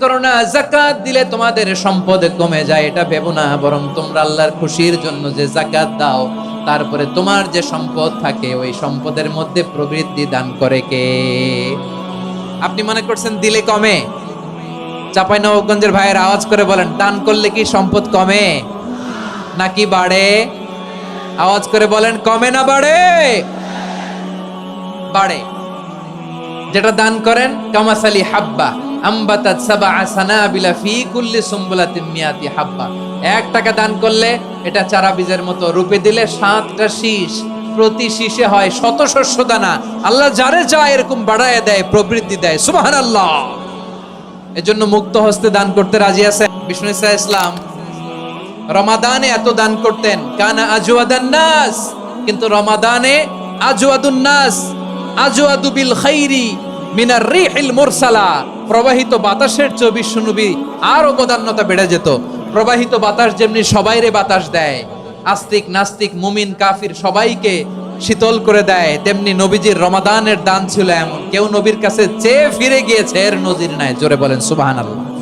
করো না যাকাত দিলে তোমাদের সম্পদ কমে যায়, এটা ভেবো না। বরং তোমরা আল্লাহর খুশির জন্য যে যাকাত দাও, তারপরে তোমার যে সম্পদ থাকে ওই সম্পদের মধ্যে প্রবৃদ্ধি দান করে কে? আপনি মনে করছেন দিলে কমে? চাঁপাইনবাবগঞ্জের ভাইয়ের আওয়াজ করে বলেন, দান করলে কি সম্পদ কমে নাকি বাড়ে? আওয়াজ করে বলেন, কমে না বাড়ে? বাড়ে। যেটা দান করেন, কামাসালি হাব্বা আম্বাতাত সাবআ সানাবিলা ফি কুল্লি সুমবুলাতিন মিয়াতি হাব্বা। 1 টাকা দান করলে এটা চারা বীজের মতো, রূপে দিলে 7টা শীষ, প্রতি শীষে হয় শত শস্য দানা। আল্লাহ যারে চায় এরকম বাড়ায় দেয়, প্রবৃদ্ধি দেয়। সুবহানাল্লাহ। এজন্য মুক্ত হস্তে দান করতে রাজি আছে। বিষ্ণু ইসা ইসলাম রমাদানে এত দান করতেন, কানা আজওয়াদান নাস, কিন্তু রমাদানে আজওয়াদুন নাস আজওয়াদু বিল খাইরি মিনার রিহিল মুরসালা। প্রবাহিত বাতাসের চেয়ে বিশ্বনবী আরো বদান্যতা বেড়ে যেত। প্রবাহিত বাতাস যেমনি সবাইরে বাতাস দেয়, আস্তিক নাস্তিক মুমিন কাফির সবাইকে শীতল করে দেয়, তেমনি নবীজির রমাদানের দান ছিল এমন, কেউ নবীর কাছে চেয়ে ফিরে গিয়েছে এর নজির নাই। জোরে বলেন সুবহানাল্লাহ।